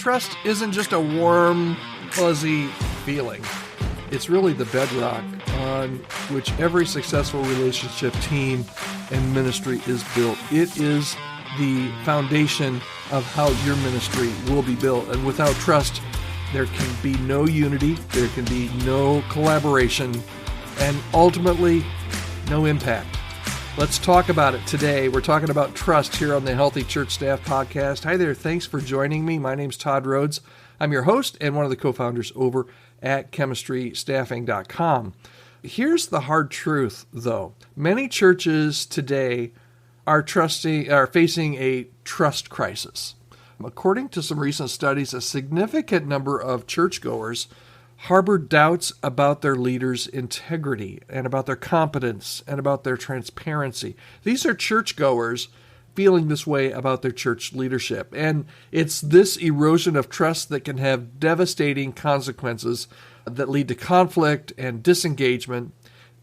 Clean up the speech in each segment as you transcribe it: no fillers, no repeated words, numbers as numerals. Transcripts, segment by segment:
trust isn't just a warm, fuzzy feeling. It's really the bedrock on which every successful relationship, team, and ministry is built. It is the foundation of how your ministry will be built. And without trust, there can be no unity, there can be no collaboration, and ultimately, no impact. Let's talk about it today. We're talking about trust here on the Healthy Church Staff Podcast. Hi there, thanks for joining me. My name's Todd Rhodes. I'm your host and one of the co-founders over at chemistrystaffing.com. Here's the hard truth, though. Many churches today are facing a trust crisis. According to some recent studies, a significant number of churchgoers harbor doubts about their leaders' integrity and about their competence and about their transparency. These are churchgoers feeling this way about their church leadership. And it's this erosion of trust that can have devastating consequences that lead to conflict and disengagement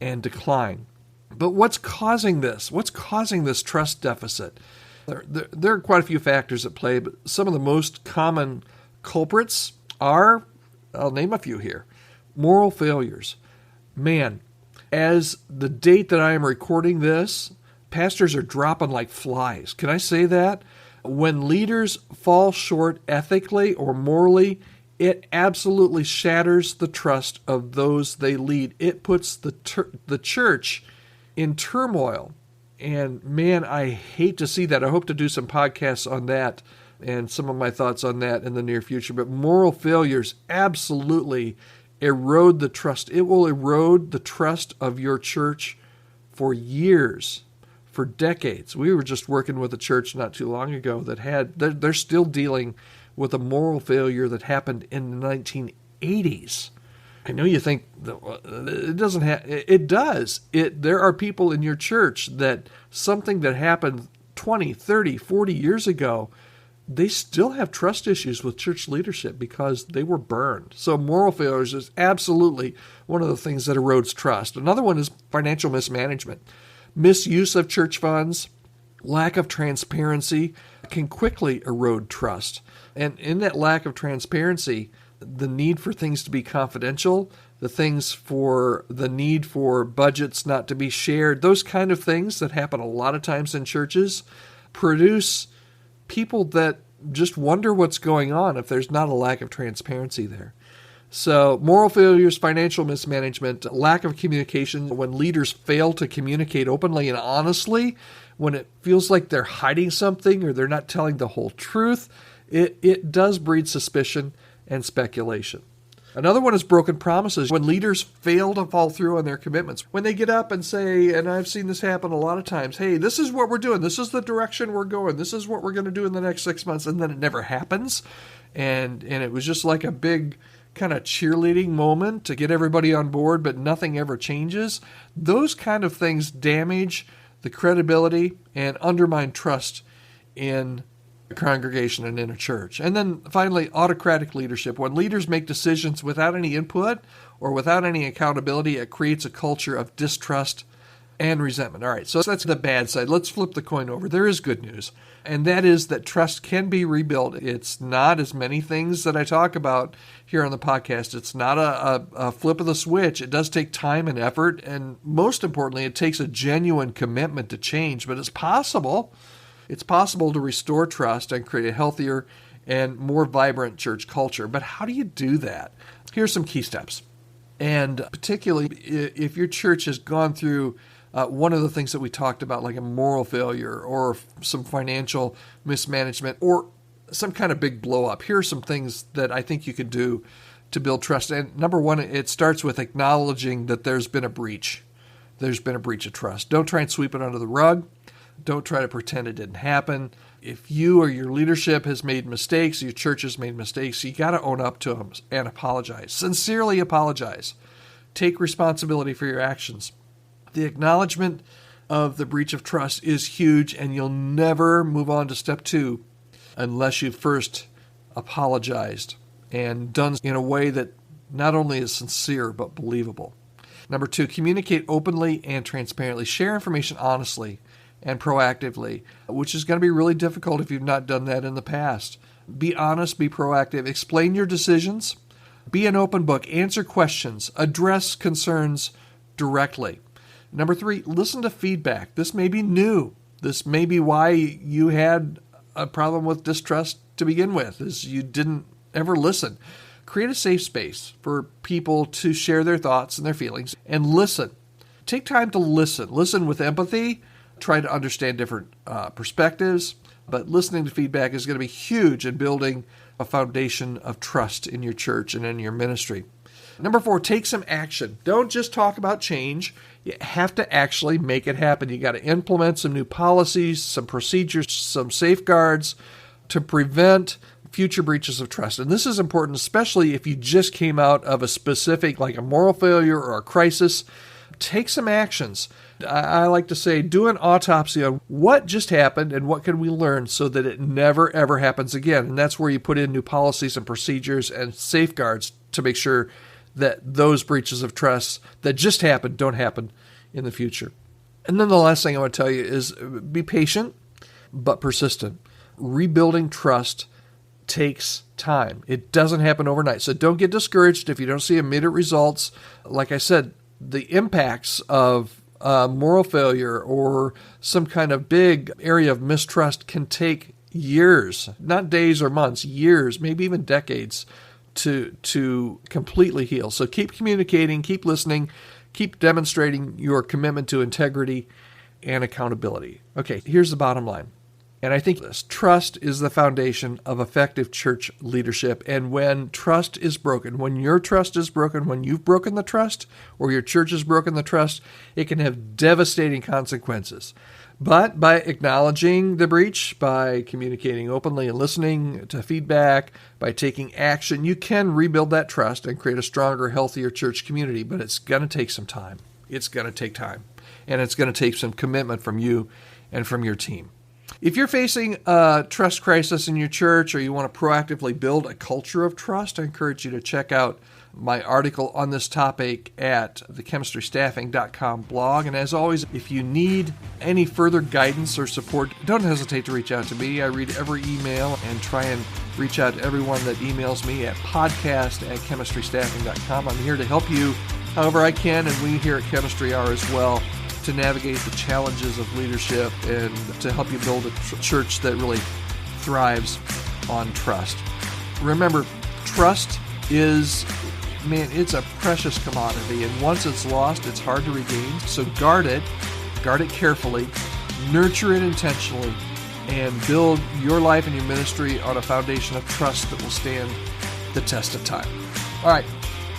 and decline. But what's causing this? What's causing this trust deficit? There are quite a few factors at play, but some of the most common culprits are, I'll name a few here, moral failures. Man, as the date that I am recording this, pastors are dropping like flies. Can I say that? When leaders fall short ethically or morally, it absolutely shatters the trust of those they lead. It puts the church in turmoil. And man, I hate to see that. I hope to do some podcasts on that and some of my thoughts on that in the near future. But moral failures absolutely erode the trust. It will erode the trust of your church for years, for decades. We were just working with a church not too long ago they're still dealing with a moral failure that happened in the 1980s. I know you think it doesn't have. It does. There are people in your church that something that happened 20, 30, 40 years ago, they still have trust issues with church leadership because they were burned. So moral failures is absolutely one of the things that erodes trust. Another one is financial mismanagement. Misuse of church funds, lack of transparency can quickly erode trust. And in that lack of transparency, the need for things to be confidential, the need for budgets not to be shared, those kind of things that happen a lot of times in churches produce people that just wonder what's going on if there's not a lack of transparency there. So moral failures, financial mismanagement, lack of communication, when leaders fail to communicate openly and honestly, when it feels like they're hiding something or they're not telling the whole truth, it does breed suspicion and speculation. Another one is broken promises. When leaders fail to follow through on their commitments, when they get up and say, and I've seen this happen a lot of times, hey, this is what we're doing, this is the direction we're going, this is what we're going to do in the next 6 months, and then it never happens. And it was just like a big kind of cheerleading moment to get everybody on board, but nothing ever changes. Those kind of things damage the credibility and undermine trust in a congregation and in a church. And then finally, autocratic leadership. When leaders make decisions without any input or without any accountability, it creates a culture of distrust and resentment. All right, so that's the bad side. Let's flip the coin over. There is good news, and that is that trust can be rebuilt. It's not as many things that I talk about here on the podcast. It's not a flip of the switch. It does take time and effort, and most importantly, it takes a genuine commitment to change, but it's possible. It's possible to restore trust and create a healthier and more vibrant church culture. But how do you do that? Here's some key steps. And particularly if your church has gone through one of the things that we talked about, like a moral failure or some financial mismanagement or some kind of big blow up, here are some things that I think you could do to build trust. And number one, it starts with acknowledging that there's been a breach. There's been a breach of trust. Don't try and sweep it under the rug. Don't try to pretend it didn't happen. If you or your leadership has made mistakes, your church has made mistakes, you got to own up to them and apologize. Sincerely apologize. Take responsibility for your actions. The acknowledgement of the breach of trust is huge, and you'll never move on to step 2 unless you've first apologized and done in a way that not only is sincere but believable. Number 2, communicate openly and transparently. Share information honestly and proactively, which is going to be really difficult if you've not done that in the past. Be honest, be proactive, explain your decisions, be an open book, answer questions, address concerns directly. Number 3, listen to feedback. This may be new. This may be why you had a problem with distrust to begin with, is you didn't ever listen. Create a safe space for people to share their thoughts and their feelings, and listen. Take time to listen. Listen with empathy. Try to understand different perspectives. But listening to feedback is going to be huge in building a foundation of trust in your church and in your ministry. Number 4, take some action. Don't just talk about change. You have to actually make it happen. You got to implement some new policies, some procedures, some safeguards to prevent future breaches of trust. And this is important, especially if you just came out of a specific, like a moral failure or a crisis. Take some actions. I like to say, do an autopsy on what just happened and what can we learn so that it never, ever happens again. And that's where you put in new policies and procedures and safeguards to make sure that those breaches of trust that just happened don't happen in the future. And then the last thing I want to tell you is be patient, but persistent. Rebuilding trust takes time. It doesn't happen overnight. So don't get discouraged if you don't see immediate results. Like I said, the impacts of moral failure or some kind of big area of mistrust can take years, not days or months, years, maybe even decades to completely heal. So keep communicating, keep listening, keep demonstrating your commitment to integrity and accountability. Okay, here's the bottom line. And I think this, trust is the foundation of effective church leadership. And when trust is broken, when your trust is broken, when you've broken the trust, or your church has broken the trust, it can have devastating consequences. But by acknowledging the breach, by communicating openly and listening to feedback, by taking action, you can rebuild that trust and create a stronger, healthier church community. But it's going to take some time. It's going to take time. And it's going to take some commitment from you and from your team. If you're facing a trust crisis in your church or you want to proactively build a culture of trust, I encourage you to check out my article on this topic at thechemistrystaffing.com blog. And as always, if you need any further guidance or support, don't hesitate to reach out to me. I read every email and try and reach out to everyone that emails me at podcast@chemistrystaffing.com. I'm here to help you however I can, and we here at Chemistry are as well, to navigate the challenges of leadership and to help you build a church that really thrives on trust. Remember, trust is, it's a precious commodity, and once it's lost, it's hard to regain. So guard it carefully, nurture it intentionally, and build your life and your ministry on a foundation of trust that will stand the test of time. All right.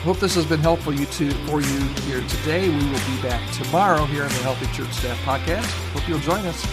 Hope this has been helpful for you here today. We will be back tomorrow here on the Healthy Church Staff Podcast. Hope you'll join us.